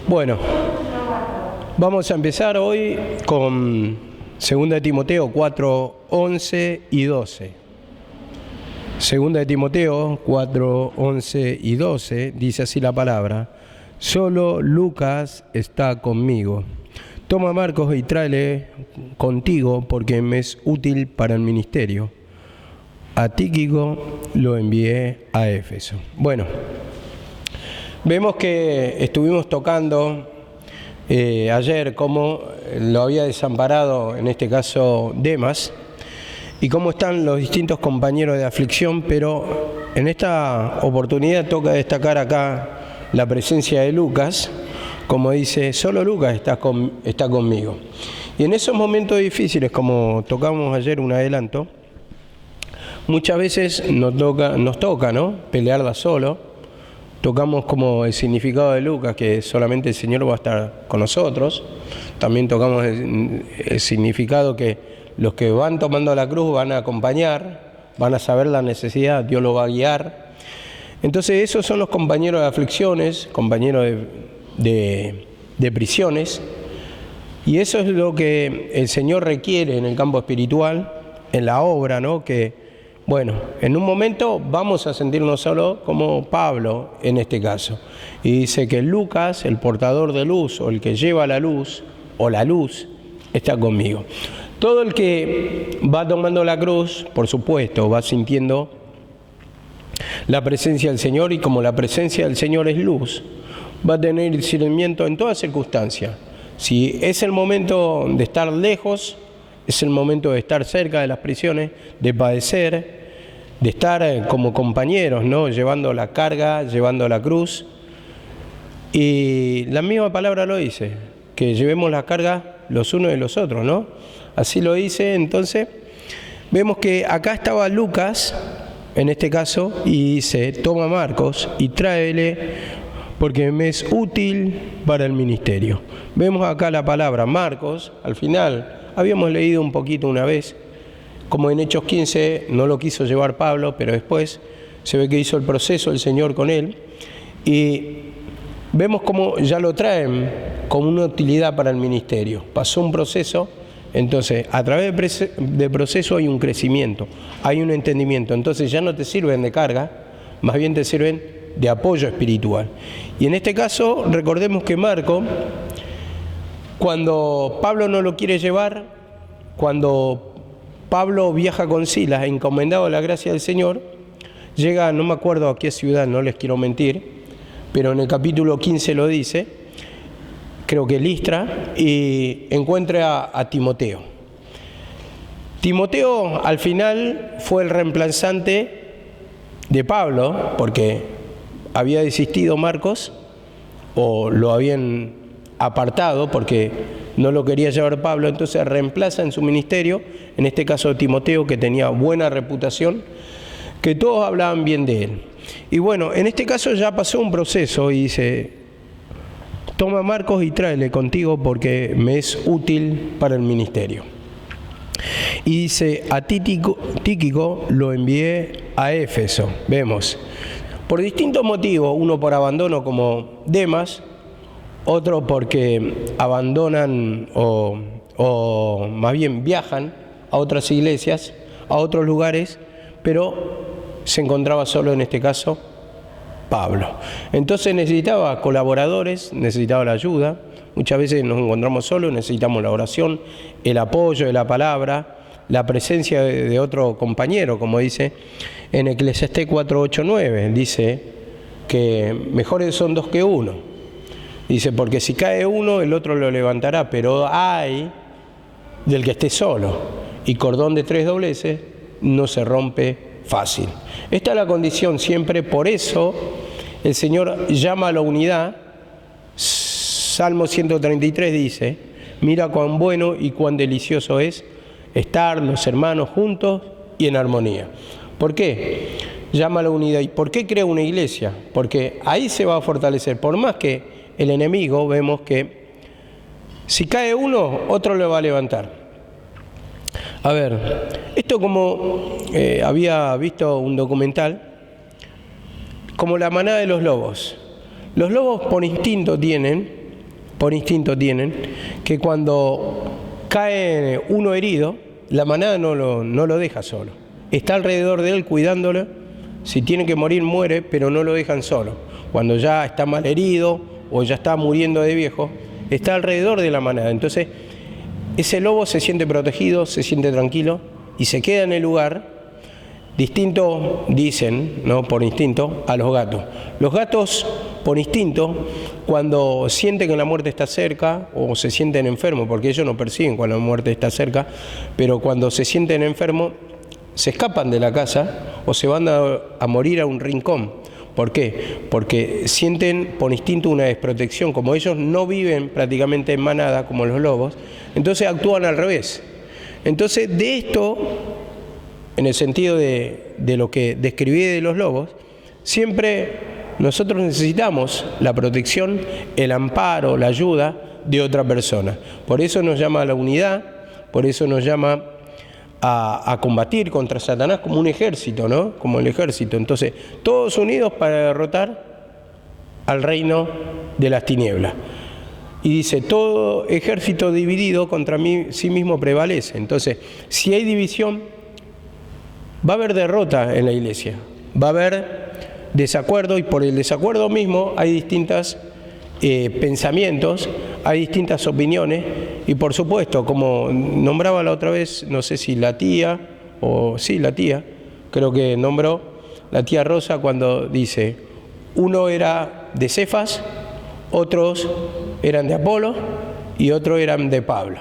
Bueno, vamos a empezar hoy con 2 Timoteo 4, 11 y 12. 2 Timoteo 4, 11 y 12 dice así la palabra: solo Lucas está conmigo. Toma a Marcos y tráele contigo porque me es útil para el ministerio. A Tíquico lo envié a Éfeso. Bueno, vemos que estuvimos tocando ayer cómo lo había desamparado, en este caso Demas, y cómo están los distintos compañeros de aflicción, pero en esta oportunidad toca destacar acá la presencia de Lucas, como dice, solo Lucas está conmigo. Y en esos momentos difíciles, como tocamos ayer un adelanto, muchas veces nos toca, ¿no?, pelearla solo. Tocamos como el significado de Lucas, que solamente el Señor va a estar con nosotros. También tocamos el significado que los que van tomando la cruz van a acompañar, van a saber la necesidad, Dios lo va a guiar. Entonces esos son los compañeros de aflicciones, compañeros de prisiones, y eso es lo que el Señor requiere en el campo espiritual, en la obra, ¿no? Que bueno, en un momento vamos a sentirnos solos como Pablo en este caso. Y dice que Lucas, el portador de luz, o el que lleva la luz, o la luz, está conmigo. Todo el que va tomando la cruz, por supuesto, va sintiendo la presencia del Señor, y como la presencia del Señor es luz, va a tener discernimiento en todas circunstancias. Si es el momento de estar lejos, es el momento de estar cerca de las prisiones, de padecer, de estar como compañeros, ¿no?, llevando la carga, llevando la cruz. Y la misma palabra lo dice, que llevemos la carga los unos de los otros, ¿no? Así lo dice. Entonces vemos que acá estaba Lucas, en este caso, y dice, toma a Marcos y tráele porque me es útil para el ministerio. Vemos acá la palabra Marcos, al final habíamos leído un poquito una vez, como en Hechos 15 no lo quiso llevar Pablo, pero después se ve que hizo el proceso el Señor con él, y vemos cómo ya lo traen como una utilidad para el ministerio. Pasó un proceso, entonces a través del proceso hay un crecimiento, hay un entendimiento, entonces ya no te sirven de carga, más bien te sirven de apoyo espiritual. Y en este caso recordemos que Marco, cuando Pablo no lo quiere llevar, cuando Pablo viaja con Silas, encomendado a la gracia del Señor, llega, no me acuerdo a qué ciudad, no les quiero mentir, pero en el capítulo 15 lo dice, creo que Listra, y encuentra a Timoteo. Timoteo al final fue el reemplazante de Pablo, porque había desistido Marcos, o lo habían apartado porque no lo quería llevar Pablo, entonces reemplaza en su ministerio, en este caso Timoteo, que tenía buena reputación, que todos hablaban bien de él. Y bueno, en este caso ya pasó un proceso y dice, toma a Marcos y tráele contigo porque me es útil para el ministerio. Y dice, a Tíquico lo envié a Éfeso. Vemos, por distintos motivos, uno por abandono como Demas, otro porque abandonan o más bien viajan a otras iglesias, a otros lugares, pero se encontraba solo en este caso Pablo. Entonces necesitaba colaboradores, necesitaba la ayuda. Muchas veces nos encontramos solos, necesitamos la oración, el apoyo de la palabra, la presencia de otro compañero, como dice en Eclesiastés 4, 8, 9. Dice que mejores son dos que uno. Dice, porque si cae uno, el otro lo levantará, pero hay del que esté solo, y cordón de 3 dobleces no se rompe fácil. Esta es la condición siempre, por eso el Señor llama a la unidad. Salmo 133 dice, mira cuán bueno y cuán delicioso es estar los hermanos juntos y en armonía. ¿Por qué? Llama a la unidad. ¿Y por qué crea una iglesia? Porque ahí se va a fortalecer, por más que el enemigo, vemos que si cae uno, otro lo va a levantar. A ver, esto como había visto un documental, como la manada de los lobos. Los lobos por instinto tienen por instinto tienen, que cuando cae uno herido, la manada no lo deja solo. Está alrededor de él cuidándolo. Si tiene que morir, muere, pero no lo dejan solo. Cuando ya está mal herido o ya está muriendo de viejo, está alrededor de la manada. Entonces, ese lobo se siente protegido, se siente tranquilo y se queda en el lugar. Distinto, dicen, ¿no?, por instinto, a los gatos. Los gatos, por instinto, cuando sienten que la muerte está cerca o se sienten enfermos, porque ellos no perciben cuando la muerte está cerca, pero cuando se sienten enfermos, se escapan de la casa o se van a morir a un rincón. ¿Por qué? Porque sienten por instinto una desprotección. Como ellos no viven prácticamente en manada, como los lobos, entonces actúan al revés. Entonces, de esto, en el sentido de lo que describí de los lobos, siempre nosotros necesitamos la protección, el amparo, la ayuda de otra persona. Por eso nos llama a la unidad, por eso nos llama a combatir contra Satanás como un ejército, ¿no? Como el ejército. Entonces, todos unidos para derrotar al reino de las tinieblas. Y dice, todo ejército dividido contra sí mismo prevalece. Entonces, si hay división, va a haber derrota en la iglesia, va a haber desacuerdo, y por el desacuerdo mismo hay distintos pensamientos, hay distintas opiniones, y por supuesto, como nombraba la otra vez, no sé si la tía, creo que nombró la tía Rosa cuando dice, uno era de Cefas, otros eran de Apolo y otros eran de Pablo.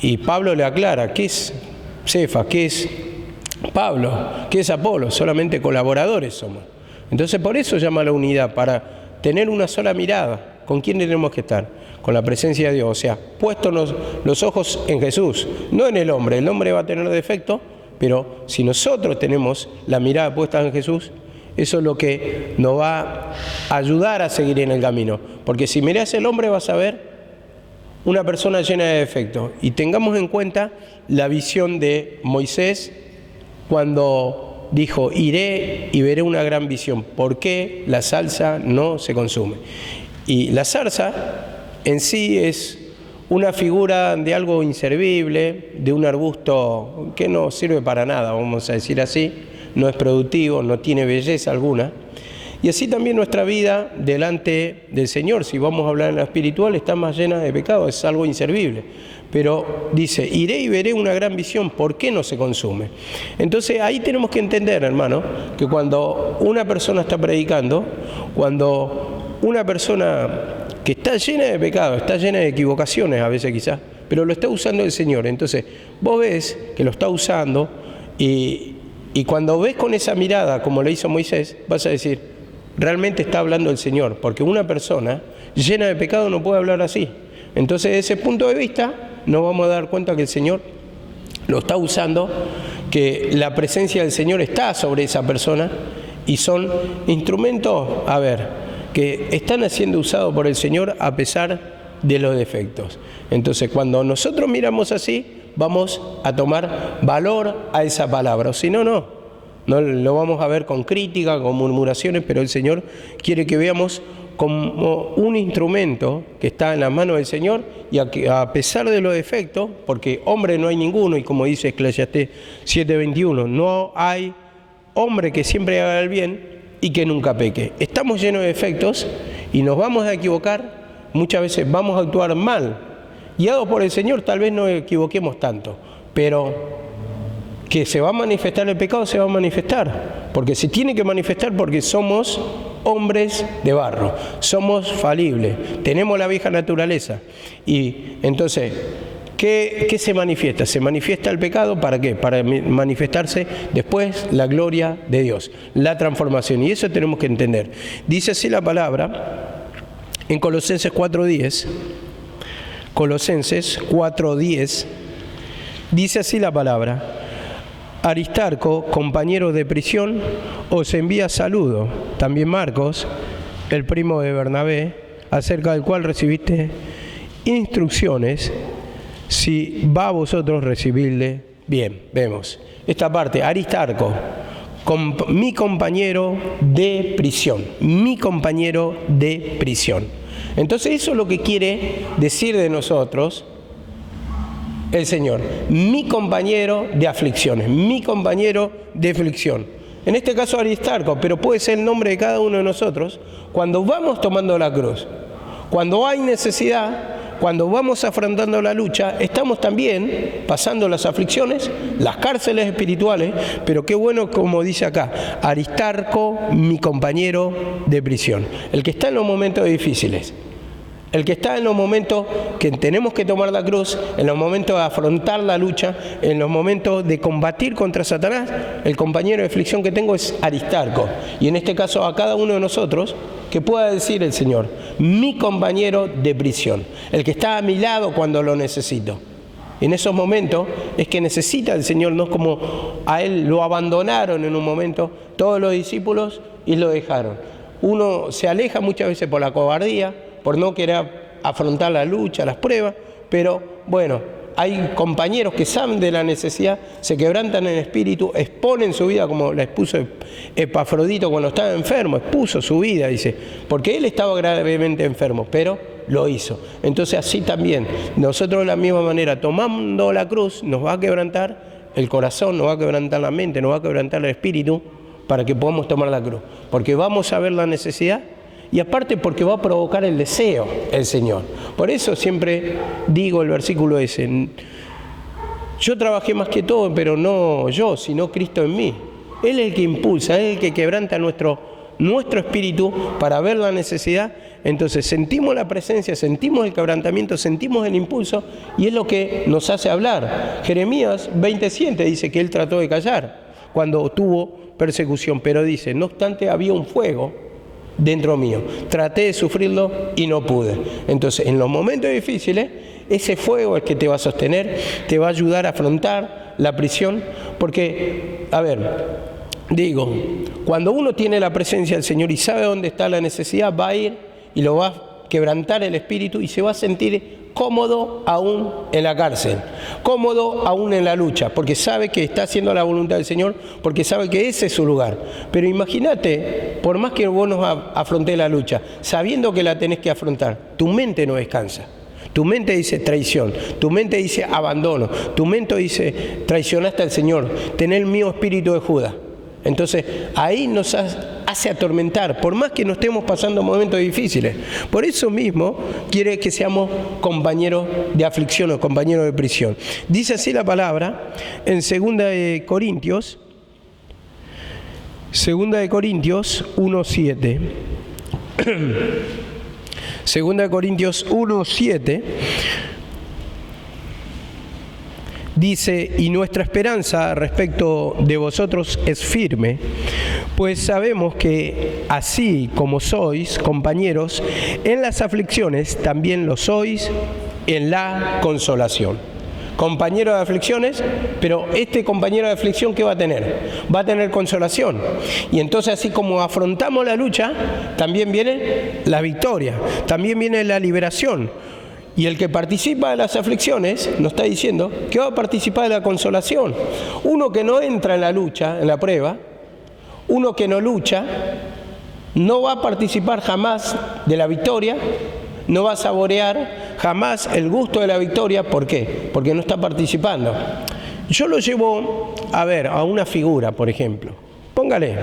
Y Pablo le aclara, ¿qué es Cefas? ¿Qué es Pablo? ¿Qué es Apolo? Solamente colaboradores somos. Entonces por eso llama a la unidad, para tener una sola mirada. ¿Con quién tenemos que estar? Con la presencia de Dios, o sea, puestos los ojos en Jesús, no en el hombre. El hombre va a tener defectos, pero si nosotros tenemos la mirada puesta en Jesús, eso es lo que nos va a ayudar a seguir en el camino. Porque si mirás el hombre vas a ver una persona llena de defectos. Y tengamos en cuenta la visión de Moisés cuando dijo, iré y veré una gran visión. ¿Por qué la zarza no se consume? Y la zarza en sí es una figura de algo inservible, de un arbusto que no sirve para nada, vamos a decir así, no es productivo, no tiene belleza alguna. Y así también nuestra vida delante del Señor, si vamos a hablar en la espiritual, está más llena de pecado, es algo inservible. Pero dice, iré y veré una gran visión, ¿por qué no se consume? Entonces ahí tenemos que entender, hermano, que cuando una persona está predicando, cuando una persona que está llena de pecado, está llena de equivocaciones a veces quizás, pero lo está usando el Señor. Entonces vos ves que lo está usando y cuando ves con esa mirada, como le hizo Moisés, vas a decir, realmente está hablando el Señor, porque una persona llena de pecado no puede hablar así. Entonces, desde ese punto de vista, nos vamos a dar cuenta que el Señor lo está usando, que la presencia del Señor está sobre esa persona y son instrumentos, que están siendo usados por el Señor a pesar de los defectos. Entonces, cuando nosotros miramos así, vamos a tomar valor a esa palabra, o si no, no lo vamos a ver con crítica, con murmuraciones, pero el Señor quiere que veamos como un instrumento que está en las manos del Señor, y a pesar de los defectos, porque hombre no hay ninguno, y como dice Eclesiastés 7:21, no hay hombre que siempre haga el bien y que nunca peque. Estamos llenos de defectos y nos vamos a equivocar, muchas veces vamos a actuar mal. Guiados por el Señor tal vez no equivoquemos tanto, pero que se va a manifestar el pecado, se va a manifestar, porque se tiene que manifestar porque somos hombres de barro, somos falibles, tenemos la vieja naturaleza. Y entonces, ¿qué se manifiesta? Se manifiesta el pecado, ¿para qué? Para manifestarse después la gloria de Dios, la transformación, y eso tenemos que entender. Dice así la palabra en Colosenses 4:10, Colosenses 4:10, dice así la palabra: Aristarco, compañero de prisión, os envía saludo. También Marcos, el primo de Bernabé, acerca del cual recibiste instrucciones, si va a vosotros recibirle bien. Vemos esta parte, Aristarco, mi compañero de prisión, mi compañero de prisión. Entonces eso es lo que quiere decir de nosotros el Señor. Mi compañero de aflicciones, mi compañero de aflicción. En este caso Aristarco, pero puede ser el nombre de cada uno de nosotros. Cuando vamos tomando la cruz, cuando hay necesidad, cuando vamos afrontando la lucha, estamos también pasando las aflicciones, las cárceles espirituales, pero qué bueno como dice acá, Aristarco, mi compañero de prisión, el que está en los momentos difíciles, el que está en los momentos que tenemos que tomar la cruz, en los momentos de afrontar la lucha, en los momentos de combatir contra Satanás, el compañero de aflicción que tengo es Aristarco. Y en este caso a cada uno de nosotros, que pueda decir el Señor, mi compañero de prisión, el que está a mi lado cuando lo necesito. En esos momentos es que necesita el Señor, no es como a Él lo abandonaron en un momento todos los discípulos y lo dejaron. Uno se aleja muchas veces por la cobardía, por no querer afrontar la lucha, las pruebas, pero bueno, hay compañeros que saben de la necesidad, se quebrantan en espíritu, exponen su vida como la expuso Epafrodito cuando estaba enfermo, expuso su vida, dice, porque él estaba gravemente enfermo, pero lo hizo. Entonces así también, nosotros de la misma manera, tomando la cruz, nos va a quebrantar el corazón, nos va a quebrantar la mente, nos va a quebrantar el espíritu, para que podamos tomar la cruz, porque vamos a ver la necesidad, y aparte porque va a provocar el deseo el Señor. Por eso siempre digo el versículo ese, yo trabajé más que todo, pero no yo, sino Cristo en mí. Él es el que impulsa, Él es el que quebranta nuestro espíritu para ver la necesidad. Entonces sentimos la presencia, sentimos el quebrantamiento, sentimos el impulso, y es lo que nos hace hablar. Jeremías 20:7 dice que él trató de callar cuando tuvo persecución, pero dice, no obstante había un fuego dentro mío, traté de sufrirlo y no pude. Entonces en los momentos difíciles ese fuego es que te va a sostener, te va a ayudar a afrontar la prisión, porque, a ver, digo, cuando uno tiene la presencia del Señor y sabe dónde está la necesidad, va a ir y lo va a quebrantar el espíritu y se va a sentir cómodo aún en la cárcel, cómodo aún en la lucha, porque sabe que está haciendo la voluntad del Señor, porque sabe que ese es su lugar. Pero imagínate, por más que vos no afrontés la lucha, sabiendo que la tenés que afrontar, tu mente no descansa. Tu mente dice traición, tu mente dice abandono, tu mente dice traicionaste al Señor, tenés el mío espíritu de Judas. Entonces ahí nos hace atormentar, por más que no estemos pasando momentos difíciles. Por eso mismo quiere que seamos compañeros de aflicción o compañeros de prisión. Dice así la palabra en 2 Corintios 1:7. 2 Corintios 1:7 dice, y nuestra esperanza respecto de vosotros es firme, pues sabemos que así como sois compañeros en las aflicciones, también lo sois en la consolación. Compañero de aflicciones, pero este compañero de aflicción, ¿qué va a tener? Va a tener consolación. Y entonces así como afrontamos la lucha, también viene la victoria, también viene la liberación. Y el que participa de las aflicciones, nos está diciendo que va a participar de la consolación. Uno que no entra en la lucha, en la prueba, uno que no lucha, no va a participar jamás de la victoria, no va a saborear jamás el gusto de la victoria. ¿Por qué? Porque no está participando. Yo lo llevo a ver, a una figura, por ejemplo. Póngale.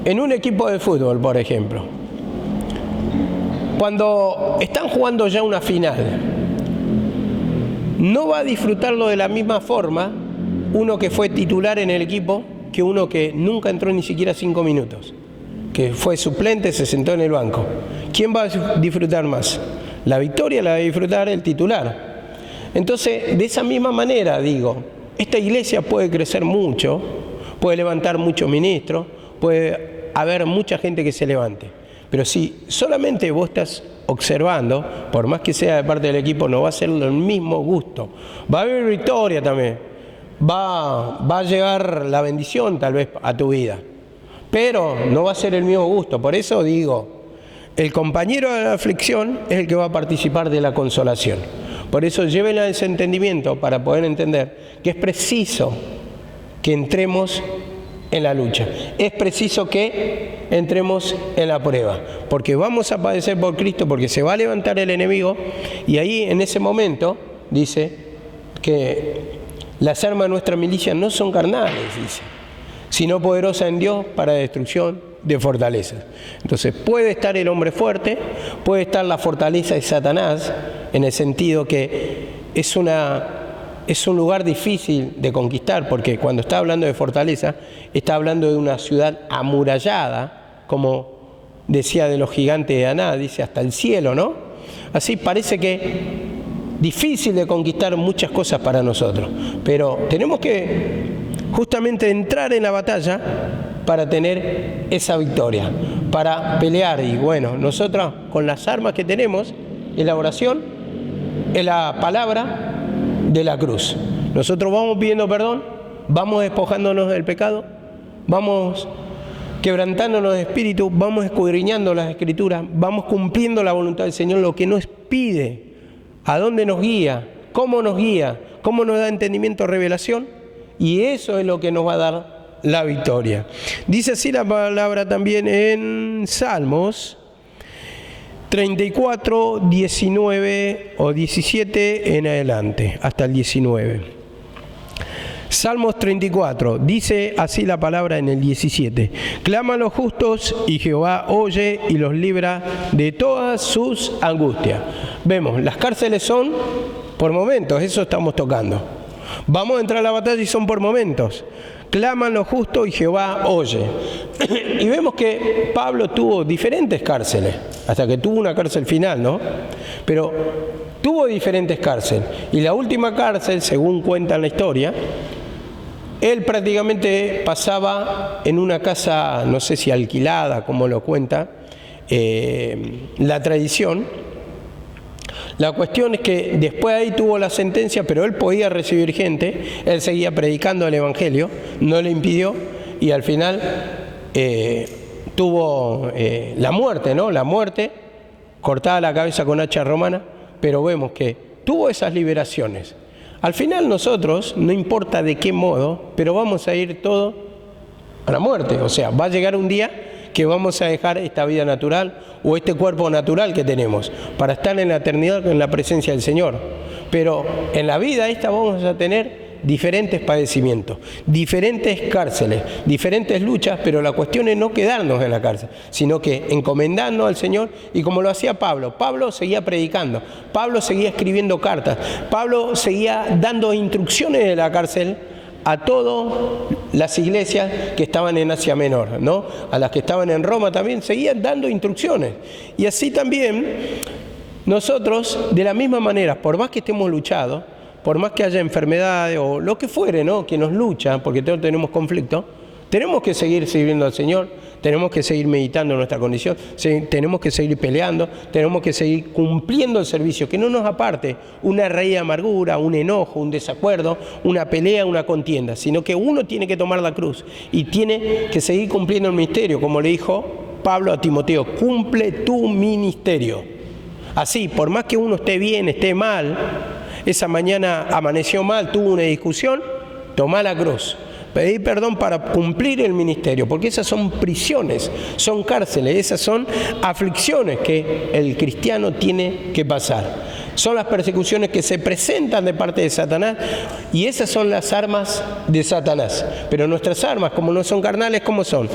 En un equipo de fútbol, por ejemplo. Cuando están jugando ya una final, no va a disfrutarlo de la misma forma uno que fue titular en el equipo que uno que nunca entró ni siquiera 5 minutos, que fue suplente, se sentó en el banco. ¿Quién va a disfrutar más? La victoria la va a disfrutar el titular. Entonces, de esa misma manera, digo, esta iglesia puede crecer mucho, puede levantar muchos ministros, puede haber mucha gente que se levante. Pero si solamente vos estás observando, por más que sea de parte del equipo, no va a ser el mismo gusto. Va a haber victoria también, va a llegar la bendición tal vez a tu vida, pero no va a ser el mismo gusto. Por eso digo, el compañero de la aflicción es el que va a participar de la consolación. Por eso llévenle a ese entendimiento para poder entender que es preciso que entremos en la lucha. Es preciso que entremos en la prueba, porque vamos a padecer por Cristo, porque se va a levantar el enemigo, y ahí en ese momento dice que las armas de nuestra milicia no son carnales, dice, sino poderosas en Dios para destrucción de fortalezas. Entonces puede estar el hombre fuerte, puede estar la fortaleza de Satanás, en el sentido que es un lugar difícil de conquistar, porque cuando está hablando de fortaleza, está hablando de una ciudad amurallada, como decía de los gigantes de Aná, dice hasta el cielo, ¿no? Así parece que difícil de conquistar muchas cosas para nosotros, pero tenemos que justamente entrar en la batalla para tener esa victoria, para pelear. Y bueno, nosotros con las armas que tenemos, en la oración, en la palabra de la cruz, nosotros vamos pidiendo perdón, vamos despojándonos del pecado, vamos quebrantándonos de espíritu, vamos escudriñando las Escrituras, vamos cumpliendo la voluntad del Señor, lo que nos pide, a dónde nos guía, cómo nos da entendimiento, revelación, y eso es lo que nos va a dar la victoria. Dice así la palabra también en Salmos 34, 19 o 17 en adelante, hasta el 19. Salmos 34, dice así la palabra en el 17. Claman los justos y Jehová oye y los libra de todas sus angustias. Vemos, las cárceles son por momentos, eso estamos tocando. Vamos a entrar a la batalla y son por momentos. Claman los justos y Jehová oye. Y vemos que Pablo tuvo diferentes cárceles, hasta que tuvo una cárcel final, ¿no? Pero tuvo diferentes cárceles. Y la última cárcel, según cuenta la historia, él prácticamente pasaba en una casa, no sé si alquilada, como lo cuenta la tradición. La cuestión es que después ahí tuvo la sentencia, pero él podía recibir gente, él seguía predicando el Evangelio, no le impidió, y al final tuvo la muerte, ¿no? La muerte, cortada la cabeza con hacha romana, pero vemos que tuvo esas liberaciones. Al final nosotros, no importa de qué modo, pero vamos a ir todo a la muerte. O sea, va a llegar un día que vamos a dejar esta vida natural o este cuerpo natural que tenemos para estar en la eternidad en la presencia del Señor. Pero en la vida esta vamos a tener diferentes padecimientos, diferentes cárceles, diferentes luchas, pero la cuestión es no quedarnos en la cárcel, sino que encomendarnos al Señor, y como lo hacía Pablo. Pablo seguía predicando, Pablo seguía escribiendo cartas, Pablo seguía dando instrucciones de la cárcel a todas las iglesias que estaban en Asia Menor, ¿no? A las que estaban en Roma también seguían dando instrucciones. Y así también nosotros, de la misma manera, por más que estemos luchados, por más que haya enfermedades o lo que fuere, ¿no?, que nos luchan, porque todos tenemos conflicto, tenemos que seguir sirviendo al Señor, tenemos que seguir meditando en nuestra condición, tenemos que seguir peleando, tenemos que seguir cumpliendo el servicio, que no nos aparte una raíz de amargura, un enojo, un desacuerdo, una pelea, una contienda, sino que uno tiene que tomar la cruz y tiene que seguir cumpliendo el ministerio, como le dijo Pablo a Timoteo: cumple tu ministerio. Así, por más que uno esté bien, esté mal, esa mañana amaneció mal, tuvo una discusión, tomá la cruz, pedí perdón para cumplir el ministerio, porque esas son prisiones, son cárceles, esas son aflicciones que el cristiano tiene que pasar. Son las persecuciones que se presentan de parte de Satanás, y esas son las armas de Satanás. Pero nuestras armas, como no son carnales, ¿cómo son?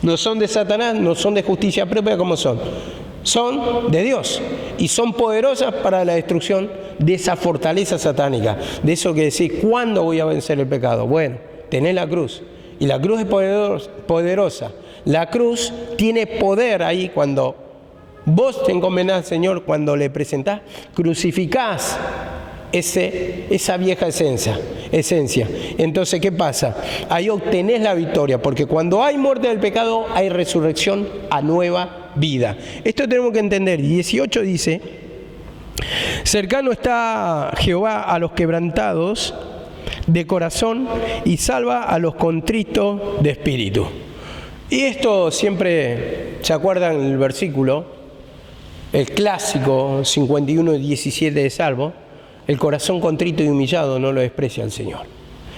No son de Satanás, no son de justicia propia, ¿cómo son? Son de Dios y son poderosas para la destrucción de esa fortaleza satánica, de eso que decís, ¿cuándo voy a vencer el pecado? Bueno, tenés la cruz, y la cruz es poderosa. La cruz tiene poder ahí cuando vos te encomendás al Señor, cuando le presentás, crucificás esa vieja esencia. Entonces, ¿qué pasa? Ahí obtenés la victoria, porque cuando hay muerte del pecado, hay resurrección a nueva vida. Esto tenemos que entender. 18 dice: cercano está Jehová a los quebrantados de corazón y salva a los contritos de espíritu. Y esto siempre, ¿se acuerdan el versículo? El clásico 51:17 de Salmo: el corazón contrito y humillado no lo desprecia el Señor.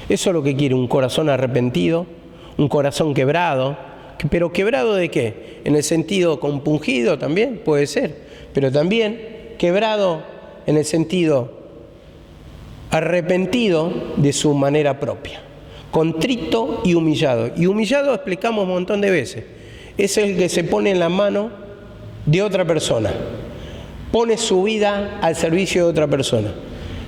Eso es lo que quiere, un corazón arrepentido, un corazón quebrado. ¿Pero quebrado de qué? En el sentido compungido también, puede ser, pero también quebrado en el sentido arrepentido de su manera propia, contrito y humillado. Y humillado explicamos un montón de veces, es el que se pone en la mano de otra persona, pone su vida al servicio de otra persona.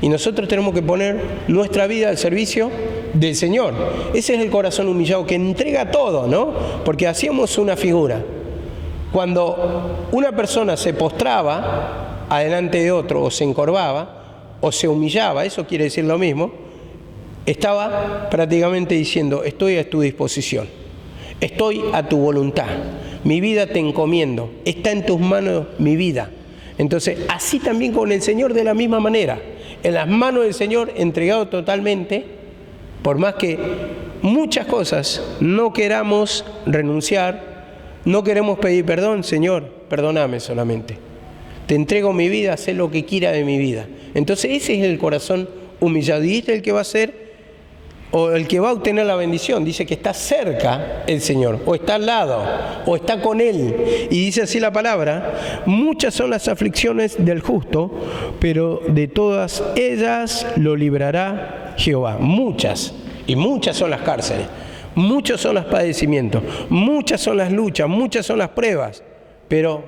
Y nosotros tenemos que poner nuestra vida al servicio del Señor. Ese es el corazón humillado que entrega todo, ¿no? Porque hacíamos una figura. Cuando una persona se postraba adelante de otro, o se encorvaba, o se humillaba, eso quiere decir lo mismo, estaba prácticamente diciendo: estoy a tu disposición, estoy a tu voluntad, mi vida te encomiendo, está en tus manos mi vida. Entonces, así también con el Señor de la misma manera, en las manos del Señor, entregado totalmente, por más que muchas cosas no queramos renunciar, no queremos pedir perdón: Señor, perdóname solamente, te entrego mi vida, haz lo que quiera de mi vida. Entonces ese es el corazón humillado, y este es el que va a ser, o el que va a obtener la bendición. Dice que está cerca el Señor, o está al lado, o está con Él. Y dice así la palabra: muchas son las aflicciones del justo, pero de todas ellas lo librará Jehová. Muchas, y muchas son las cárceles, muchos son los padecimientos, muchas son las luchas, muchas son las pruebas. Pero,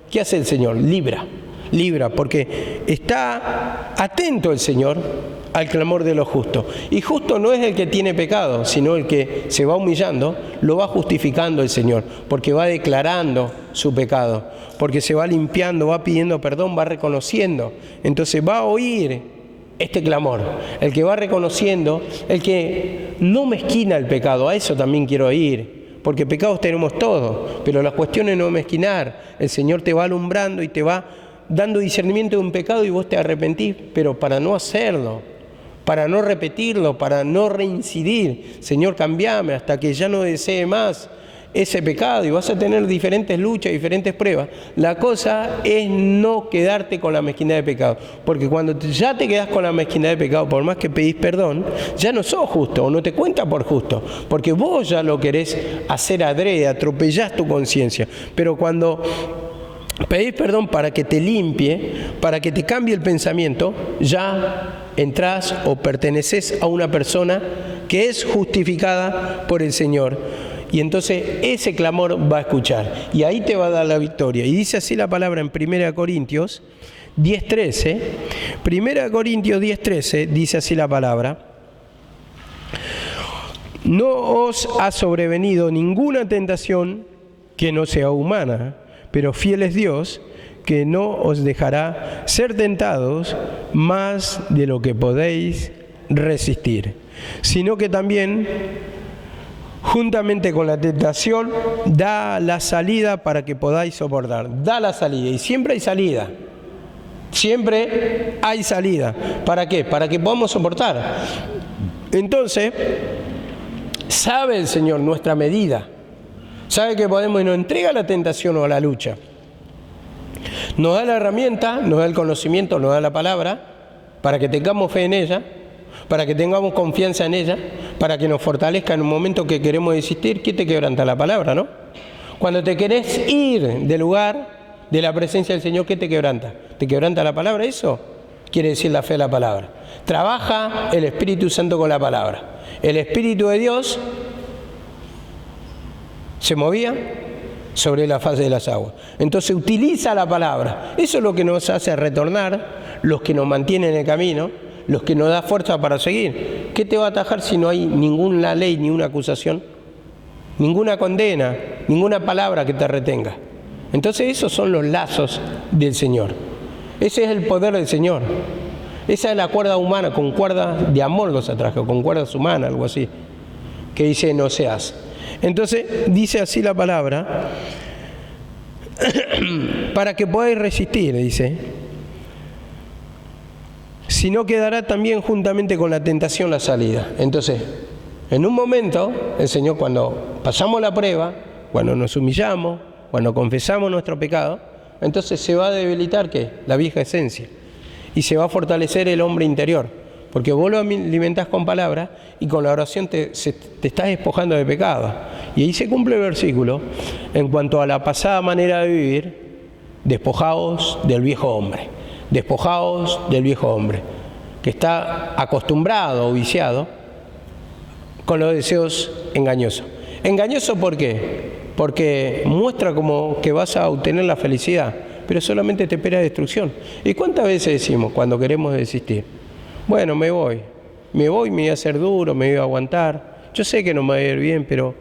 ¿qué hace el Señor? Libra, porque está atento el Señor al clamor de los justos. Y justo no es el que tiene pecado, sino el que se va humillando, lo va justificando el Señor, porque va declarando su pecado, porque se va limpiando, va pidiendo perdón, va reconociendo. Entonces va a oír este clamor, el que va reconociendo, el que no mezquina el pecado. A eso también quiero ir, porque pecados tenemos todos, pero la cuestión es no mezquinar. El Señor te va alumbrando y te va dando discernimiento de un pecado, y vos te arrepentís, pero para no hacerlo, para no repetirlo, para no reincidir. Señor, cambiame hasta que ya no desee más ese pecado, y vas a tener diferentes luchas, diferentes pruebas. La cosa es no quedarte con la mezquindad de pecado, porque cuando ya te quedás con la mezquindad de pecado, por más que pedís perdón, ya no sos justo, o no te cuenta por justo, porque vos ya lo querés hacer adrede, atropellás tu conciencia. Pero cuando pedís perdón para que te limpie, para que te cambie el pensamiento, ya entrás o perteneces a una persona que es justificada por el Señor. Y entonces ese clamor va a escuchar, y ahí te va a dar la victoria. Y dice así la palabra en 1 Corintios 10:13. 1 Corintios 10:13 dice así la palabra: no os ha sobrevenido ninguna tentación que no sea humana, pero fiel es Dios, que no os dejará ser tentados más de lo que podéis resistir, sino que también, juntamente con la tentación, da la salida para que podáis soportar. Da la salida, y siempre hay salida. Siempre hay salida. ¿Para qué? Para que podamos soportar. Entonces, sabe el Señor nuestra medida. Sabe que podemos, y nos entrega la tentación o a la lucha. Nos da la herramienta, nos da el conocimiento, nos da la palabra, para que tengamos fe en ella, para que tengamos confianza en ella, para que nos fortalezca en un momento que queremos desistir. ¿Qué te quebranta? La palabra, ¿no? Cuando te querés ir del lugar, de la presencia del Señor, ¿qué te quebranta? ¿Te quebranta la palabra? Eso quiere decir la fe de la palabra. Trabaja el Espíritu Santo con la palabra. El Espíritu de Dios se movía sobre la faz de las aguas. Entonces utiliza la palabra. Eso es lo que nos hace retornar, los que nos mantienen en el camino, los que nos da fuerza para seguir. ¿Qué te va a atajar si no hay ninguna ley, ni una acusación, ninguna condena, ninguna palabra que te retenga? Entonces esos son los lazos del Señor. Ese es el poder del Señor. Esa es la cuerda humana, con cuerda de amor los atrajo, con cuerdas humanas, algo así, que dice no seas. Entonces dice así la palabra: para que podáis resistir, dice, si no quedará también juntamente con la tentación la salida. Entonces, en un momento, el Señor, cuando pasamos la prueba, cuando nos humillamos, cuando confesamos nuestro pecado, entonces se va a debilitar, ¿qué? La vieja esencia, y se va a fortalecer el hombre interior, porque vos lo alimentás con palabras y con la oración te estás despojando de pecado. Y ahí se cumple el versículo en cuanto a la pasada manera de vivir: despojaos del viejo hombre, despojaos del viejo hombre, que está acostumbrado o viciado con los deseos engañosos. ¿Engañoso por qué? Porque muestra como que vas a obtener la felicidad, pero solamente te espera destrucción. ¿Y cuántas veces decimos cuando queremos desistir? Bueno, me voy, me voy a hacer duro, me voy a aguantar. Yo sé que no me va a ir bien, pero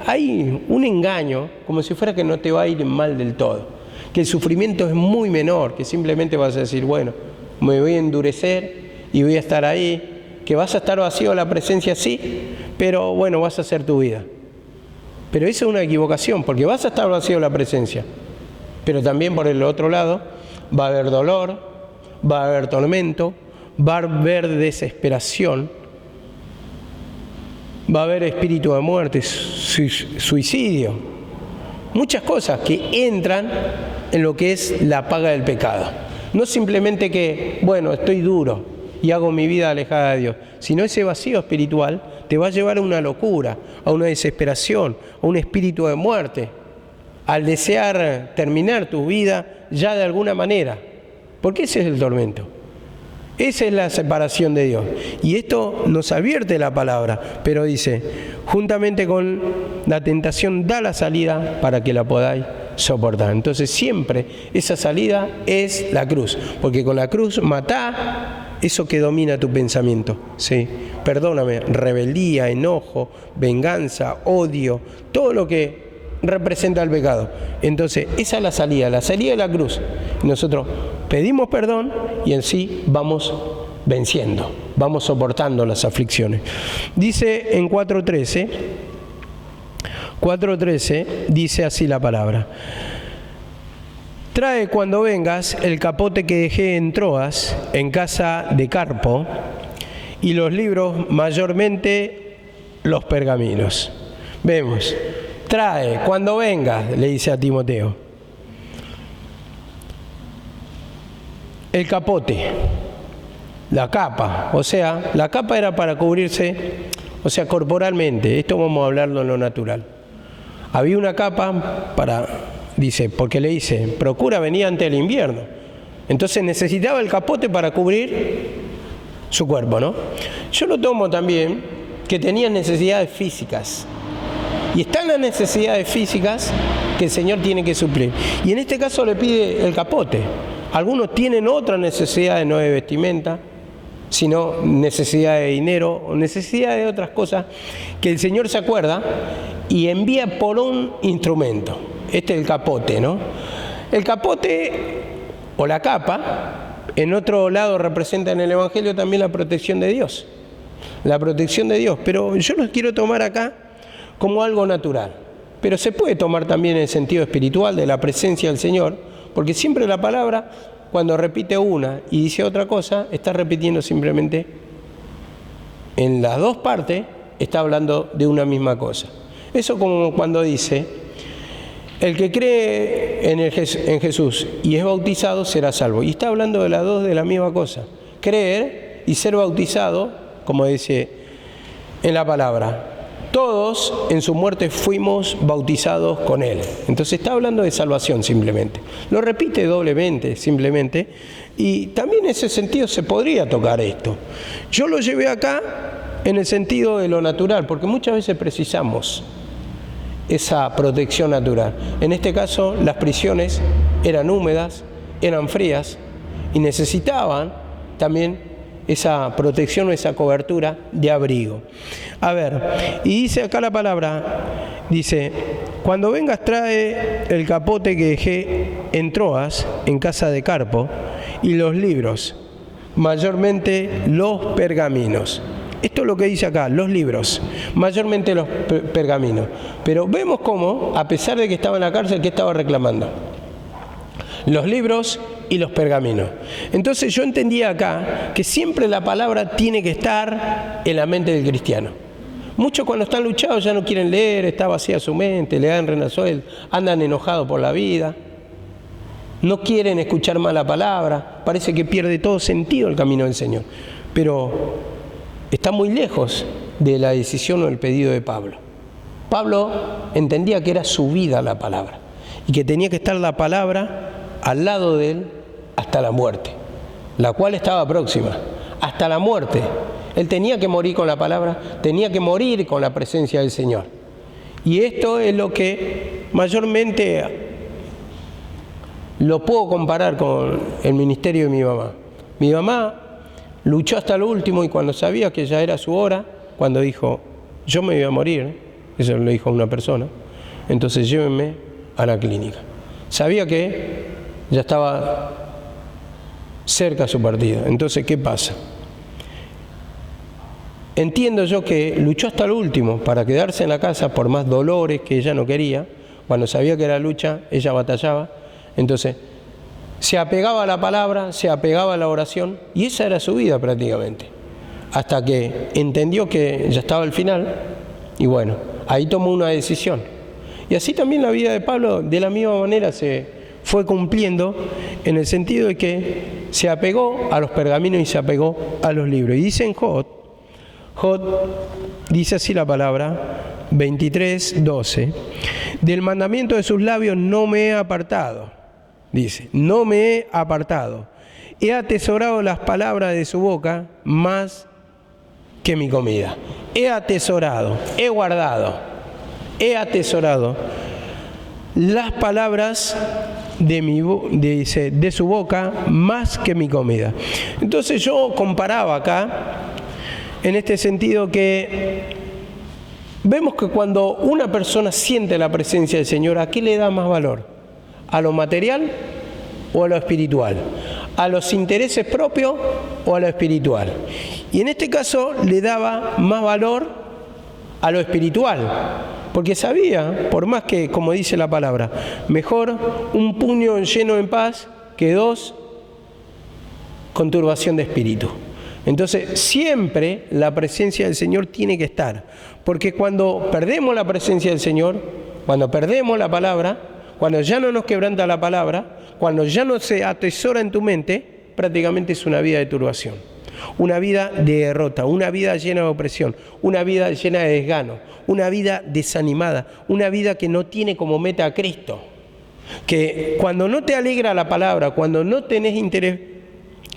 hay un engaño como si fuera que no te va a ir mal del todo, que el sufrimiento es muy menor, que simplemente vas a decir, bueno, me voy a endurecer y voy a estar ahí, que vas a estar vacío de la presencia, sí, pero bueno, vas a hacer tu vida. Pero eso es una equivocación, porque vas a estar vacío de la presencia, pero también por el otro lado va a haber dolor, va a haber tormento, va a haber desesperación, va a haber espíritu de muerte, suicidio, muchas cosas que entran en lo que es la paga del pecado. No simplemente que, bueno, estoy duro y hago mi vida alejada de Dios, sino ese vacío espiritual te va a llevar a una locura, a una desesperación, a un espíritu de muerte, al desear terminar tu vida ya de alguna manera, porque ese es el tormento. Esa es la separación de Dios. Y esto nos advierte la palabra, pero dice, juntamente con la tentación da la salida para que la podáis soportar. Entonces siempre esa salida es la cruz, porque con la cruz matá eso que domina tu pensamiento, ¿sí? Perdóname, rebeldía, enojo, venganza, odio, todo lo que representa el pecado. Entonces esa es la salida de la cruz. Nosotros pedimos perdón y en sí vamos venciendo, vamos soportando las aflicciones. Dice en 4:13 dice así la palabra: trae cuando vengas el capote que dejé en Troas, en casa de Carpo, y los libros, mayormente los pergaminos. Vemos, trae cuando vengas, le dice a Timoteo. El capote, la capa, o sea, la capa era para cubrirse, o sea, corporalmente. Esto vamos a hablarlo en lo natural. Había una capa para, dice, porque le dice, procura venir antes del invierno. Entonces necesitaba el capote para cubrir su cuerpo, ¿no? Yo lo tomo también que tenía necesidades físicas. Y están las necesidades físicas que el Señor tiene que suplir. Y en este caso le pide el capote. Algunos tienen otra necesidad, no de vestimenta, sino necesidad de dinero o necesidad de otras cosas que el Señor se acuerda y envía por un instrumento. Este es el capote, ¿no? El capote o la capa, en otro lado representa en el Evangelio también la protección de Dios. La protección de Dios, pero yo los quiero tomar acá como algo natural. Pero se puede tomar también en el sentido espiritual de la presencia del Señor, porque siempre la palabra, cuando repite una y dice otra cosa, está repitiendo simplemente en las dos partes, está hablando de una misma cosa. Eso como cuando dice, el que cree en Jesús y es bautizado será salvo. Y está hablando de las dos de la misma cosa. Creer y ser bautizado, como dice en la palabra. Todos en su muerte fuimos bautizados con Él. Entonces está hablando de salvación simplemente. Lo repite doblemente, simplemente. Y también en ese sentido se podría tocar esto. Yo lo llevé acá en el sentido de lo natural, porque muchas veces precisamos esa protección natural. En este caso, las prisiones eran húmedas, eran frías y necesitaban también esa protección o esa cobertura de abrigo. A ver, y dice acá la palabra, dice, cuando vengas trae el capote que dejé en Troas, en casa de Carpo, y los libros, mayormente los pergaminos. Esto es lo que dice acá, los libros, mayormente los pergaminos. Pero vemos cómo, a pesar de que estaba en la cárcel, ¿qué estaba reclamando? Los libros y los pergaminos. Entonces yo entendía acá que siempre la palabra tiene que estar en la mente del cristiano. Muchos cuando están luchados ya no quieren leer, está vacía su mente, le dan renazuel, andan enojados por la vida, no quieren escuchar más la palabra, parece que pierde todo sentido el camino del Señor. pero está muy lejos de la decisión o el pedido de Pablo. Pablo entendía que era su vida la palabra y que tenía que estar la palabra al lado de él hasta la muerte, la cual estaba próxima, hasta la muerte. Él tenía que morir con la palabra, tenía que morir con la presencia del Señor. Y esto es lo que mayormente lo puedo comparar con el ministerio de mi mamá. Mi mamá luchó hasta lo último y cuando sabía que ya era su hora, cuando dijo, yo me voy a morir, eso le dijo a una persona, entonces llévenme a la clínica. Sabía que ya estaba cerca su partida. Entonces, ¿qué pasa? Entiendo yo que luchó hasta lo último para quedarse en la casa por más dolores que ella no quería. Cuando sabía que era lucha, ella batallaba. Entonces, se apegaba a la palabra, se apegaba a la oración y esa era su vida prácticamente. Hasta que entendió que ya estaba al final y bueno, ahí tomó una decisión. Y así también la vida de Pablo de la misma manera se fue cumpliendo en el sentido de que se apegó a los pergaminos y se apegó a los libros. Y dice en Job, dice así la palabra, 23:12, del mandamiento de sus labios no me he apartado, dice, no me he apartado, he atesorado las palabras de su boca más que mi comida. He atesorado, he guardado, he atesorado las palabras de su boca más que mi comida. Entonces yo comparaba acá, en este sentido que vemos que cuando una persona siente la presencia del Señor, ¿a qué le da más valor? ¿A lo material o a lo espiritual? ¿A los intereses propios o a lo espiritual? Y en este caso le daba más valor a lo espiritual, porque sabía, por más que, como dice la palabra, mejor un puño lleno en paz que dos con turbación de espíritu. Entonces, siempre la presencia del Señor tiene que estar, porque cuando perdemos la presencia del Señor, cuando perdemos la palabra, cuando ya no nos quebranta la palabra, cuando ya no se atesora en tu mente, prácticamente es una vida de turbación, una vida de derrota, una vida llena de opresión, una vida llena de desgano, una vida desanimada, una vida que no tiene como meta a Cristo. Que cuando no te alegra la palabra, cuando no tenés interés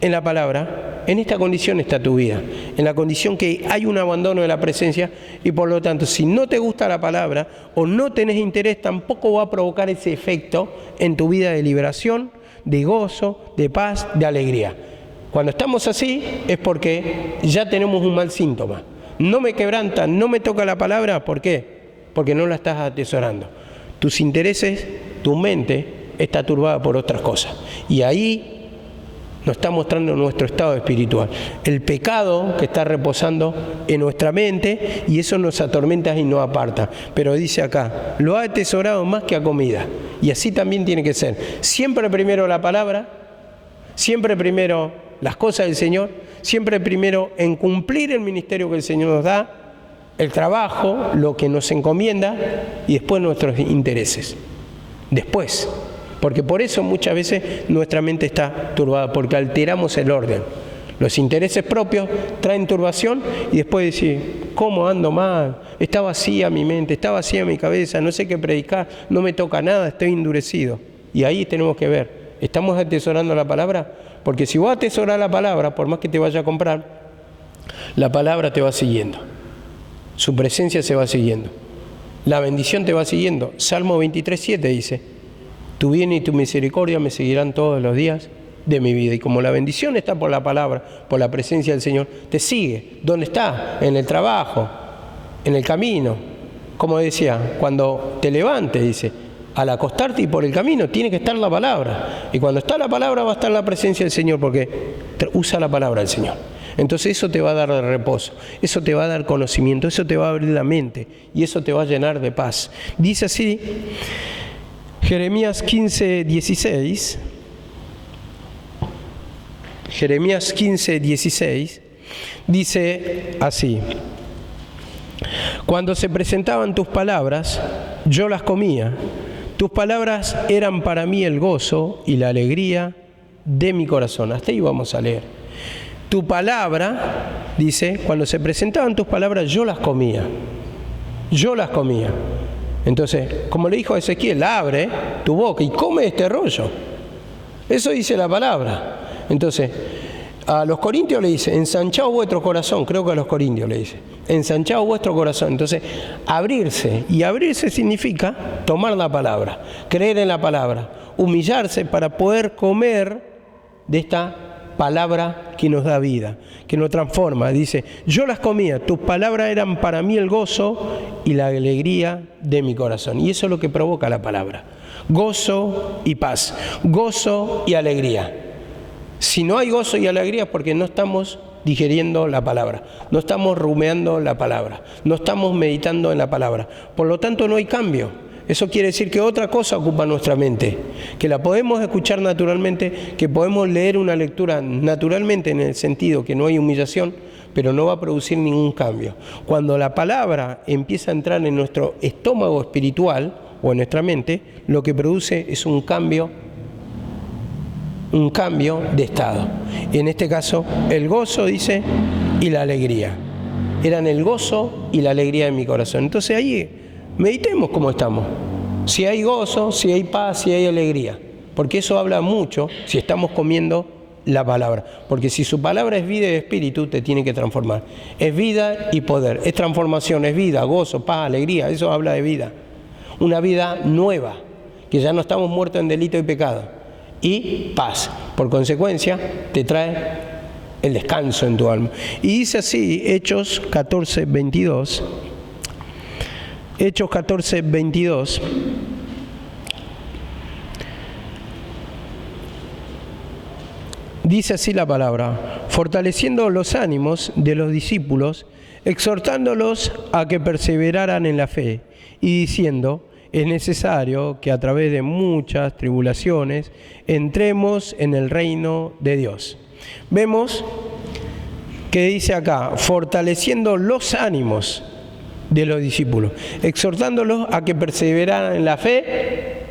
en la palabra, en esta condición está tu vida, en la condición que hay un abandono de la presencia y por lo tanto, si no te gusta la palabra o no tenés interés, tampoco va a provocar ese efecto en tu vida de liberación, de gozo, de paz, de alegría. Cuando estamos así es porque ya tenemos un mal síntoma. No me quebranta, no me toca la palabra, ¿por qué? Porque no la estás atesorando. Tus intereses, tu mente está turbada por otras cosas. Y ahí nos está mostrando nuestro estado espiritual. El pecado que está reposando en nuestra mente y eso nos atormenta y nos aparta. Pero dice acá, lo ha atesorado más que a comida. Y así también tiene que ser. Siempre primero la palabra, siempre primero las cosas del Señor, siempre primero en cumplir el ministerio que el Señor nos da, el trabajo, lo que nos encomienda y después nuestros intereses. Después. Porque por eso muchas veces nuestra mente está turbada, porque alteramos el orden. Los intereses propios traen turbación y después decir, ¿cómo ando mal? Está vacía mi mente, está vacía mi cabeza, no sé qué predicar, no me toca nada, estoy endurecido. Y ahí tenemos que ver, ¿estamos atesorando la palabra? Porque si vos atesorás la palabra, por más que te vaya a comprar, la palabra te va siguiendo. Su presencia se va siguiendo. La bendición te va siguiendo. Salmo 23:7 dice, tu bien y tu misericordia me seguirán todos los días de mi vida. Y como la bendición está por la palabra, por la presencia del Señor, te sigue. ¿Dónde está? En el trabajo, en el camino. Como decía, cuando te levantes, dice, al acostarte y por el camino tiene que estar la palabra. Y cuando está la palabra va a estar la presencia del Señor, porque usa la palabra del Señor. Entonces eso te va a dar reposo, eso te va a dar conocimiento, eso te va a abrir la mente y eso te va a llenar de paz. Dice así Jeremías 15:16, Jeremías 15:16, dice así, cuando se presentaban tus palabras, yo las comía, tus palabras eran para mí el gozo y la alegría de mi corazón. Hasta ahí vamos a leer. Tu palabra, dice, cuando se presentaban tus palabras, yo las comía. Yo las comía. Entonces, como le dijo a Ezequiel, abre tu boca y come este rollo. Eso dice la palabra. Entonces, a los corintios le dice, ensanchaos vuestro corazón. Creo que a los corintios le dice, ensanchaos vuestro corazón. Entonces, abrirse. Y abrirse significa tomar la palabra, creer en la palabra, humillarse para poder comer de esta palabra que nos da vida, que nos transforma. Dice, yo las comía, tus palabras eran para mí el gozo y la alegría de mi corazón. Y eso es lo que provoca la palabra. Gozo y paz, gozo y alegría. Si no hay gozo y alegría es porque no estamos digiriendo la palabra, no estamos rumiando la palabra, no estamos meditando en la palabra. Por lo tanto, no hay cambio. Eso quiere decir que otra cosa ocupa nuestra mente, que la podemos escuchar naturalmente, que podemos leer una lectura naturalmente en el sentido que no hay humillación, pero no va a producir ningún cambio. Cuando la palabra empieza a entrar en nuestro estómago espiritual o en nuestra mente, lo que produce es un cambio de estado. En este caso, el gozo, dice, y la alegría. Eran el gozo y la alegría de mi corazón. Entonces ahí meditemos cómo estamos. Si hay gozo, si hay paz, si hay alegría. Porque eso habla mucho si estamos comiendo la palabra. Porque si su palabra es vida y espíritu, te tiene que transformar. Es vida y poder. Es transformación, es vida, gozo, paz, alegría. Eso habla de vida. Una vida nueva. Que ya no estamos muertos en delito y pecado. Y paz. Por consecuencia, te trae el descanso en tu alma. Y dice así, Hechos 14, 22. Hechos 14, 22. Dice así la palabra, fortaleciendo los ánimos de los discípulos, exhortándolos a que perseveraran en la fe, y diciendo, es necesario que a través de muchas tribulaciones entremos en el reino de Dios. Vemos que dice acá, fortaleciendo los ánimos de los discípulos, exhortándolos a que perseveraran en la fe,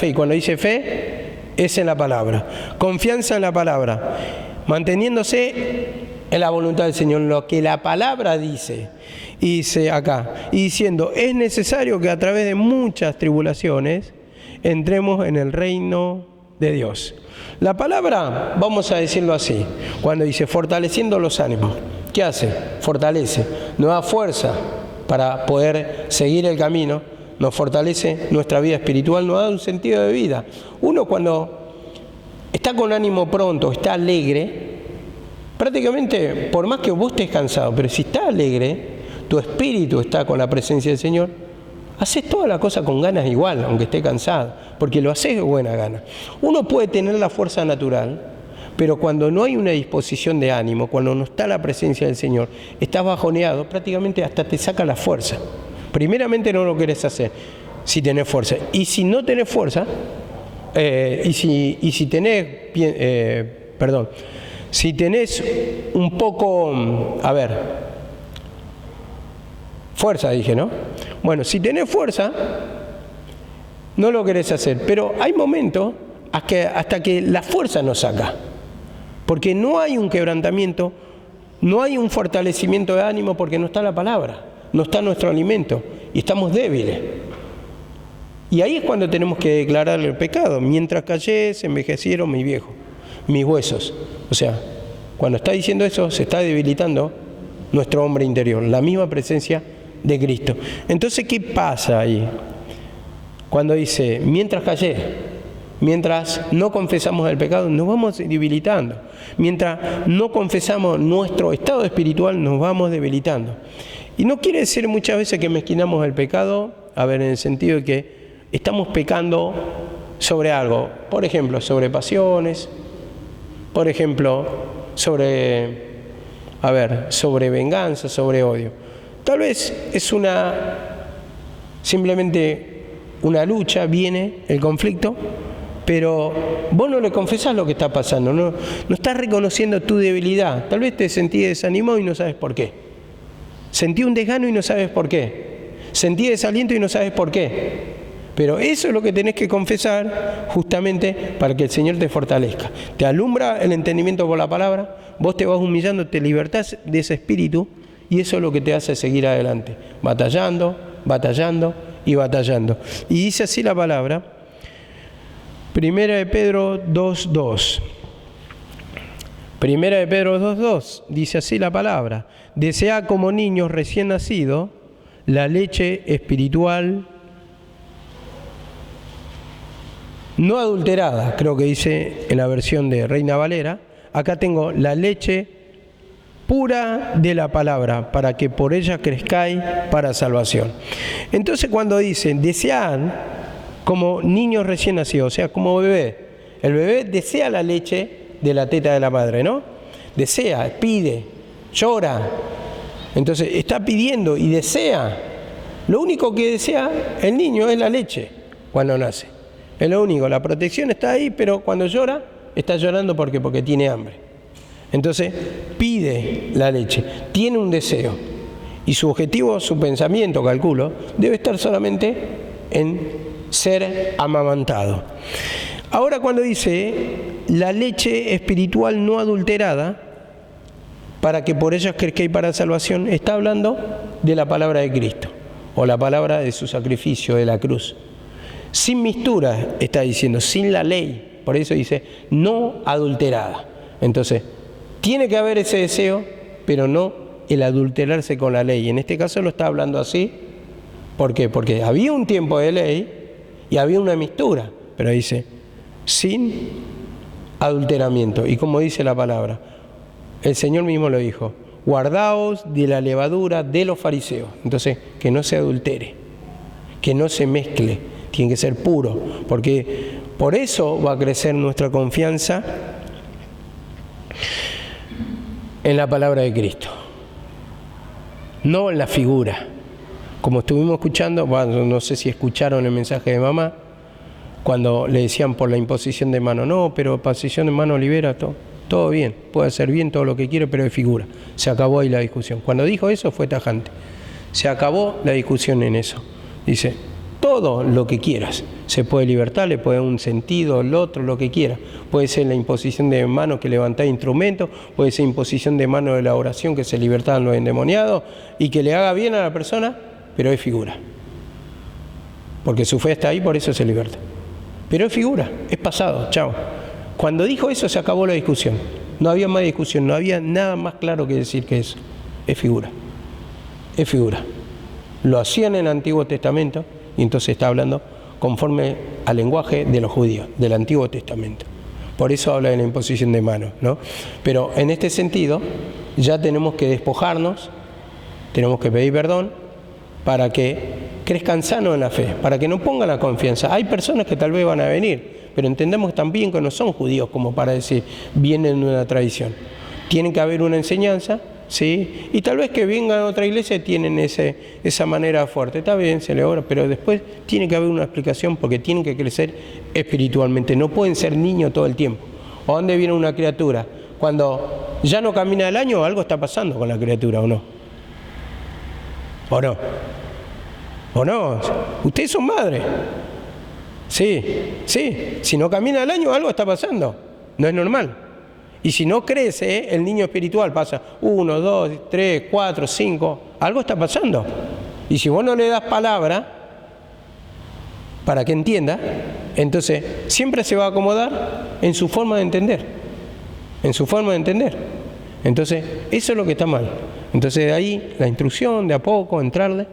y cuando dice fe, es en la palabra, confianza en la palabra, manteniéndose en la voluntad del Señor, lo que la palabra dice, y dice acá, y diciendo, es necesario que a través de muchas tribulaciones entremos en el reino de Dios. La palabra, vamos a decirlo así, cuando dice fortaleciendo los ánimos, ¿qué hace? Fortalece, nos da fuerza para poder seguir el camino, nos fortalece nuestra vida espiritual, nos da un sentido de vida. Uno cuando está con ánimo pronto, está alegre, prácticamente, por más que vos estés cansado, pero si estás alegre, tu espíritu está con la presencia del Señor, haces toda la cosa con ganas igual, aunque esté cansado, porque lo haces de buena gana. Uno puede tener la fuerza natural, pero cuando no hay una disposición de ánimo, cuando no está la presencia del Señor, estás bajoneado, prácticamente hasta te saca la fuerza. Primeramente no lo querés hacer si tenés fuerza. Y si no tenés fuerza, si tenés un poco, fuerza dije, ¿no? Bueno, si tenés fuerza, no lo querés hacer. Pero hay momentos hasta que la fuerza nos saca. Porque no hay un quebrantamiento, no hay un fortalecimiento de ánimo porque no está la palabra, no está nuestro alimento y estamos débiles. Y ahí es cuando tenemos que declarar el pecado. Mientras callé, se envejecieron mis huesos. O sea, cuando está diciendo eso, se está debilitando nuestro hombre interior, la misma presencia de Cristo. Entonces, ¿qué pasa ahí? Cuando dice, mientras callé, mientras no confesamos el pecado, nos vamos debilitando. Mientras no confesamos nuestro estado espiritual, nos vamos debilitando. Y no quiere decir muchas veces que mezquinamos el pecado, en el sentido de que estamos pecando sobre algo. Por ejemplo, sobre pasiones. Por ejemplo, sobre venganza, sobre odio. Tal vez es simplemente una lucha, viene el conflicto, pero vos no le confesás lo que está pasando, no estás reconociendo tu debilidad. Tal vez te sentís desanimado y no sabes por qué. Sentí un desgano y no sabes por qué. Sentí desaliento y no sabes por qué. Pero eso es lo que tenés que confesar justamente para que el Señor te fortalezca. Te alumbra el entendimiento por la palabra, vos te vas humillando, te libertás de ese espíritu y eso es lo que te hace seguir adelante, batallando, batallando y batallando. Y dice así la palabra, 1 de Pedro 2:2. 1 de Pedro 2:2 dice así la palabra, desead como niños recién nacidos la leche espiritual no adulterada, creo que dice en la versión de Reina Valera. Acá tengo la leche pura de la palabra, para que por ella crezcáis para salvación. Entonces cuando dicen, desean como niños recién nacidos, o sea, como bebé, el bebé desea la leche de la teta de la madre, ¿no? Desea, pide, llora. Entonces está pidiendo y desea. Lo único que desea el niño es la leche cuando nace. Es lo único, la protección está ahí, pero cuando llora, está llorando porque tiene hambre. Entonces pide la leche, tiene un deseo. Y su objetivo, su pensamiento, calculo, debe estar solamente en ser amamantado. Ahora cuando dice la leche espiritual no adulterada, para que por ella crezcáis para salvación, está hablando de la palabra de Cristo, o la palabra de su sacrificio, de la cruz. Sin mistura, está diciendo, sin la ley. Por eso dice, no adulterada. Entonces, tiene que haber ese deseo, pero no el adulterarse con la ley. En este caso lo está hablando así. ¿Por qué? Porque había un tiempo de ley y había una mistura. Pero dice, sin adulteramiento. Y como dice la palabra, el Señor mismo lo dijo, guardaos de la levadura de los fariseos. Entonces, que no se adultere, que no se mezcle, tiene que ser puro, porque por eso va a crecer nuestra confianza en la palabra de Cristo, no en la figura. Como estuvimos escuchando, bueno, no sé si escucharon el mensaje de mamá, cuando le decían por la imposición de mano, no, pero posición de mano libera todo bien, puede hacer bien todo lo que quiere, pero es figura. Se acabó ahí la discusión. Cuando dijo eso fue tajante. Se acabó la discusión en eso. Dice, todo lo que quieras, se puede libertar, le puede dar un sentido, el otro, lo que quiera. Puede ser la imposición de mano que levantáis instrumentos, puede ser imposición de mano de la oración que se libertaban los endemoniados y que le haga bien a la persona, pero es figura. Porque su fe está ahí, por eso se liberta. Pero es figura, es pasado, chao. Cuando dijo eso se acabó la discusión. No había más discusión, no había nada más claro que decir que eso. Es figura. Es figura. Lo hacían en el Antiguo Testamento y entonces está hablando conforme al lenguaje de los judíos, del Antiguo Testamento. Por eso habla de la imposición de manos, ¿no? Pero en este sentido ya tenemos que despojarnos, tenemos que pedir perdón para que crezcan sanos en la fe, para que no pongan la confianza. Hay personas que tal vez van a venir, pero entendemos también que no son judíos como para decir, vienen de una tradición. Tiene que haber una enseñanza, ¿sí? Y tal vez que vengan a otra iglesia y tienen esa manera fuerte. Está bien, se le ora, pero después tiene que haber una explicación porque tienen que crecer espiritualmente. No pueden ser niños todo el tiempo. ¿O dónde viene una criatura? Cuando ya no camina el año, algo está pasando con la criatura, ¿o no? ¿O no? ¿O no? Ustedes son madres. Sí. Si no camina el año, algo está pasando. No es normal. Y si no crece, el niño espiritual pasa 1, 2, 3, 4, 5. Algo está pasando. Y si vos no le das palabra para que entienda, entonces siempre se va a acomodar en su forma de entender. En su forma de entender. Entonces, eso es lo que está mal. Entonces, de ahí la instrucción, de a poco, entrarle.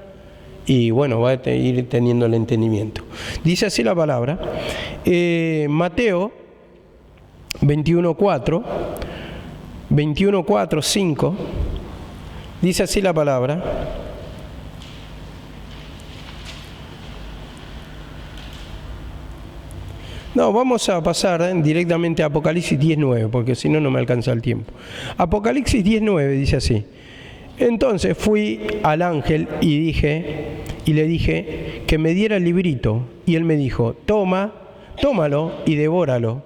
Y bueno, va a ir teniendo el entendimiento. Dice así la palabra. Mateo 21:4, 5. Dice así la palabra. No, vamos a pasar directamente a Apocalipsis 10:9, porque si no, no me alcanza el tiempo. Apocalipsis 10:9 dice así. Entonces fui al ángel y le dije que me diera el librito. Y él me dijo, tómalo y devóralo.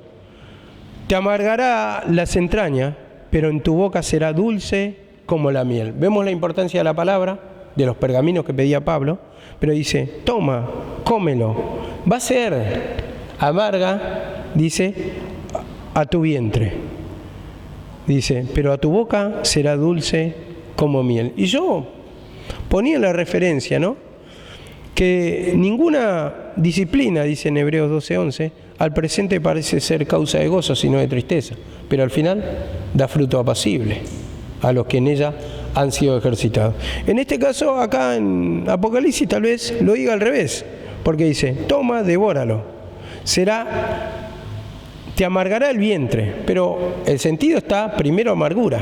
Te amargará las entrañas, pero en tu boca será dulce como la miel. ¿Vemos la importancia de la palabra? de los pergaminos que pedía Pablo, pero dice, toma, cómelo, va a ser amarga, dice, a tu vientre. Dice, pero a tu boca será dulce como miel. Y yo ponía la referencia, ¿no? Que ninguna disciplina, dice en Hebreos 12:11, al presente parece ser causa de gozo, sino de tristeza, pero al final da fruto apacible a los que en ella han sido ejercitados. En este caso, acá en Apocalipsis tal vez lo diga al revés, porque dice, toma, devóralo, te amargará el vientre, pero el sentido está primero amargura,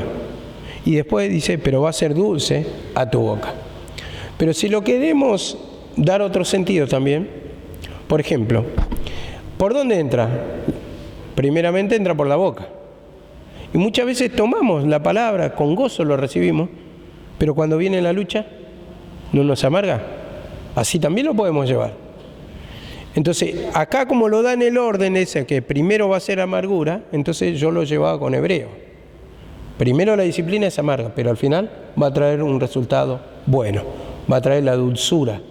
y después dice, pero va a ser dulce a tu boca. Pero si lo queremos dar otro sentido también, por ejemplo, ¿por dónde entra? Primeramente entra por la boca. Y muchas veces tomamos la palabra, con gozo lo recibimos, pero cuando viene la lucha, no nos amarga. Así también lo podemos llevar. Entonces, acá como lo da en el orden ese, que primero va a ser amargura, entonces yo lo llevaba con Hebreo. Primero la disciplina es amarga, pero al final va a traer un resultado bueno, va a traer la dulzura.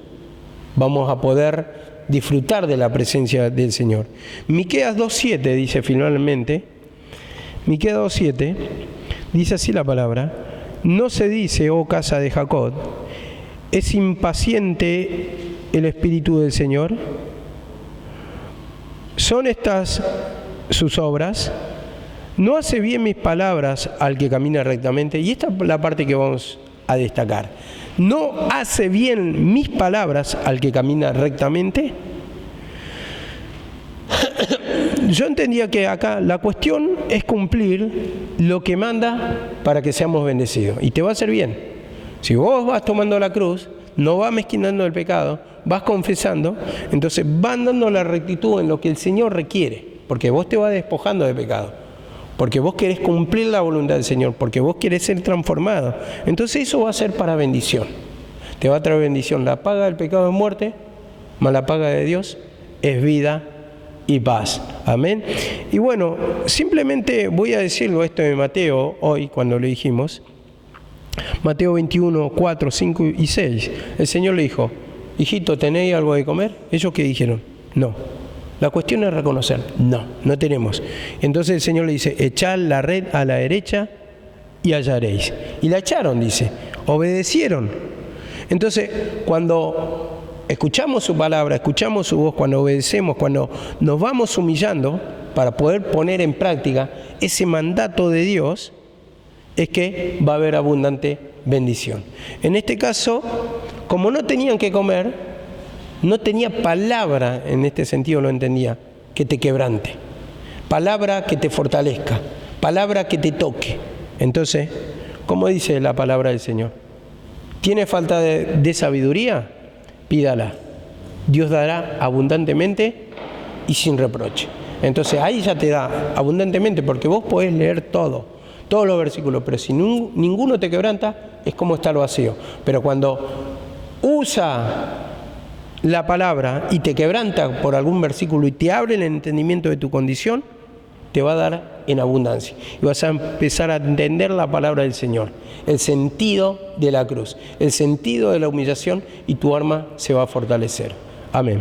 Vamos a poder disfrutar de la presencia del Señor. Miqueas 2:7 dice finalmente, Miqueas 2:7 dice así la palabra, no se dice, oh casa de Jacob, ¿es impaciente el Espíritu del Señor? ¿Son estas sus obras? ¿No hace bien mis palabras al que camina rectamente? Y esta es la parte que vamos a destacar. ¿No hace bien mis palabras al que camina rectamente? Yo entendía que acá la cuestión es cumplir lo que manda para que seamos bendecidos. Y te va a hacer bien. Si vos vas tomando la cruz, no vas mezquinando el pecado, vas confesando, entonces vas dando la rectitud en lo que el Señor requiere. Porque vos te vas despojando de pecado. Porque vos querés cumplir la voluntad del Señor. Porque vos querés ser transformado. Entonces eso va a ser para bendición. Te va a traer bendición. La paga del pecado es muerte, mas la paga de Dios es vida y paz. Amén. Y bueno, simplemente voy a decirlo esto de Mateo hoy, cuando le dijimos. Mateo 21, 4, 5 y 6. El Señor le dijo, hijito, ¿tenéis algo de comer? ¿Ellos qué dijeron? No. La cuestión es reconocer. No, no tenemos. Entonces el Señor le dice, echad la red a la derecha y hallaréis. Y la echaron, dice. Obedecieron. Entonces, cuando escuchamos su palabra, escuchamos su voz, cuando obedecemos, cuando nos vamos humillando para poder poner en práctica ese mandato de Dios, es que va a haber abundante bendición. En este caso, como no tenían que comer, no tenía palabra, en este sentido lo entendía, que te quebrante, palabra que te fortalezca, palabra que te toque. Entonces, ¿cómo dice la palabra del Señor? ¿Tiene falta de sabiduría? Pídala. Dios dará abundantemente y sin reproche. Entonces ahí ya te da abundantemente, porque vos podés leer todos los versículos, pero si ninguno te quebranta, es como estar vacío. Pero cuando usa la palabra y te quebranta por algún versículo y te abre el entendimiento de tu condición, te va a dar en abundancia. Y vas a empezar a entender la palabra del Señor, el sentido de la cruz, el sentido de la humillación, y tu alma se va a fortalecer. Amén.